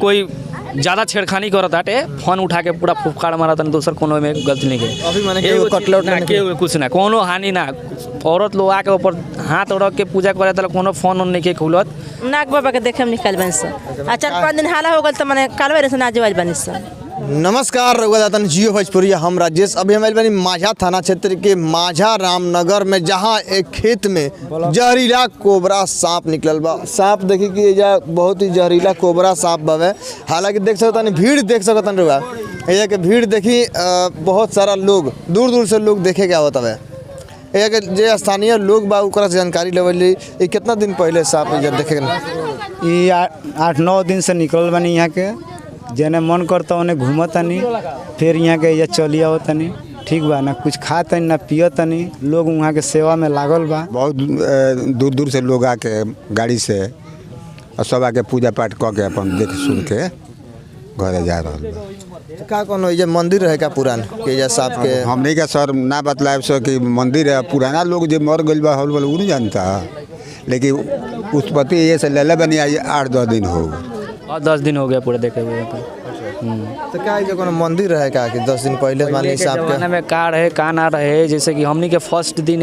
कोई ज़्यादा छेड़खानी करत आटे फोन उठा के पूरा फुफकार मारत दोसर कोनो में गलती नहीं है। अभी माने के कटलौट ना के कुछ ना कोनो हानि ना औरत लोग आके ऊपर हाथ रख के पूजा करे तो कोनो फोन नहीं के खुलत नाग बाबा के देखे में निकल बन से आ 4-5 दिन हाला हो गल तो माने कालवे रे से नाजवाज बन से। नमस्कार रघुदातन जियो भोजपुरिया हम राजेश। अभी हमारे बनी माझा थाना क्षेत्र के माझा रामनगर में जहां एक खेत में जहरीला कोबरा सांप निकलल बा। सांप देखी कि एजा बहुत ही जहरीला कोबरा सांप बावे। हालांकि देख सकता भीड़ देख सकता रहुआ एजा के भीड़ देखी बहुत सारा लोग दूर दूर से लोग देखे के आवत हवे। एजा के जे स्थानीय लोग बा ओकरा से जानकारी लेवली कितना दिन पहले सांप एजा देखे ये 8-9 दिन से निकल बनी यहाँ के जेने मन करता उन्हें घूमतनी फिर यहाँ के ये चली आवतनी ठीक बा ना कुछ खातनी ना पियतनी लोग वहाँ के सेवा में लागल बा। बहुत दूर दूर से लोग आके गाड़ी से और सब आके पूजा पाठ करके अपन देख सुन के घरे जा रहा बा। का कोनो ये मंदिर है का पुरान के या सांप के हमने का सर ना बतलाए सो कि मंदिर है पुराना लोग जो मर गइल बा हल वाला उ नहीं जानता लेकिन उत्पत्ति ये से लेले बनी 8-10 दिन हो और 10 दिन हो गया पूरा देखे हुए तो क्या है कोनो मंदिर है का कि 10 दिन पहले मान ली सांप के में का रहे का ना रहे। जैसे कि हमनी के फर्स्ट दिन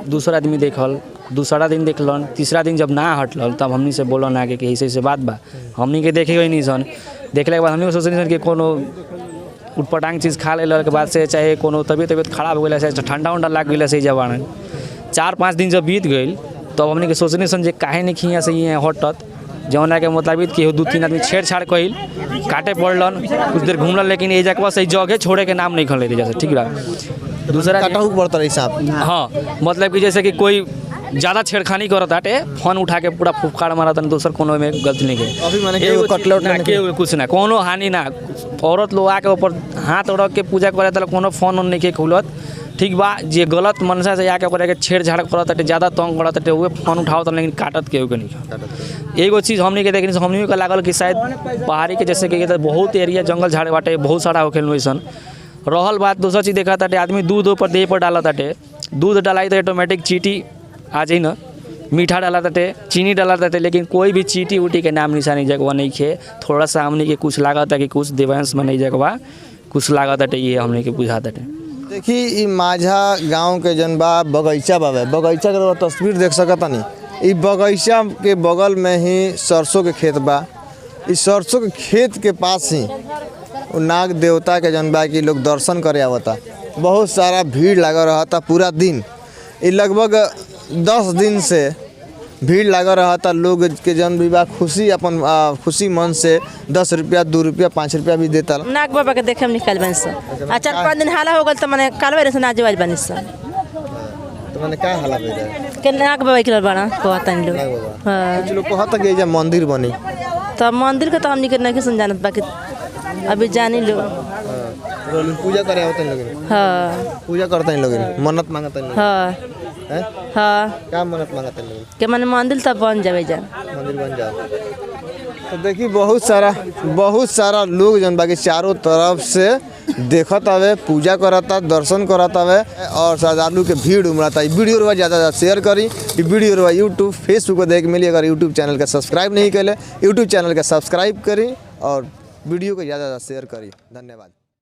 दूसरा आदमी देखल दूसरा दिन देखलन तीसरा दिन जब ना हटल तब हमनी से बोलन आगे कि ऐसे बात बा हमनी के देखे नहीं सन। देखले के बाद हमनी सोचनी सन कि कोनो उटपटांग चीज़ खा लेला के बाद से चाहे कोनो तबीयत खराब हो गई चाहे ठंडा उंडा लाग गई से जवान 4-5 दिन जब बीत गई तब हमनी के सोचनी सन जे काहे नहीं खिया से ये हटत जौना के मुताबिक कि 2-3 आदमी छेड़छाड़ कइल काटे पड़लन कुछ देर घूमलन लेकिन ये जगह सही जगह छोड़े के नाम नहीं खले जैसे ठीक बा। दूसरा काटहु पड़ता रही सांप। हाँ मतलब कि जैसे कि कोई ज़्यादा छेड़खानी करत आटे फोन उठा के पूरा फुफकार मारत दोसर कोनो में गलती नहीं है। अभी माने के कटलौट ना के कुछ ना कोनो हानि ना औरत लोग आके ऊपर हाथ रख के पूजा करे तो कोनो फोन नहीं के खुलत ठीक बा। जे गलत मनसा से आके ओकरा के छेड़छाड़ करत आटे ज़्यादा तंग करत आटे उहे फोन उठावत लेकिन काटत केहू के नहीं। एगो चीज़ हमनी के देखनी हमनी के लागल कि शायद पहाड़ी के जैसे कि बहुत एरिया जंगल झाड़ बाटे बहुत सारा होखेल वैसन रहल बात। दूसरा चीज़ देखा ताटे आदमी दूध ऊपर देह पर डालत ताटे दूध डालाई तो ऑटोमेटिक चीटी आ जाई ना मीठा डाला ताटे चीनी डाला ताटे लेकिन कोई भी चीटी उटी के नाम निशानी जगवा नहीं खे। थोड़ा सा हमने के कुछ लागत है कि कुछ देवांश में नहीं जगवा कुछ लागत है ये हमने के बुझा ताटे। देखी ई माझा गांव के जन बा बगीचा बावे बगीचा के तस्वीर देख सकता नहीं। ई बगीचा के बगल में ही सरसों के खेत बा। इस सरसों के खेत के पास ही नाग देवता के जन बा कि लोग दर्शन करे आवता। बहुत सारा भीड़ लगा रहता पूरा दिन। ये लगभग 10 दिन से भीड़ लगा रहता। लोग के जन भी बा खुशी अपन खुशी मन से 10 रुपया 2 रुपया 5 रुपया भी देता नाग बाबा के देखे में निकल बन से आ 4-5 दिन हाला हो गल तो माने कालवे रे से नाजवाज बन से। तो माने का हालत है के नाग बाबा के बड़ा कहतन लोग। हां कुछ लोग कहता कि एजा मंदिर बनी तो मंदिर के तो हमनी के नहीं समझानत बाकी अभी जानी लो पूजा करे आवत लोग। हां पूजा करते हैं लोग मन्नत मांगते हैं। हां हैं हां क्या मन्नत मांगते हैं लोग के माने मंदिर तब बन जावे जा मंदिर बन जाओ। तो देखिए बहुत सारा लोग जन बाकी चारों तरफ से देखत हवे पूजा करता दर्शन करता हवे और श्रद्धालु के भीड़ उमड़ता। वीडियो ज़्यादा शेयर करी वीडियो यूट्यूब फेसबुक पर देख मिली। अगर यूट्यूब चैनल का सब्सक्राइब नहीं करे यूट्यूब चैनल का सब्सक्राइब करी और वीडियो को ज़्यादा शेयर करी। धन्यवाद।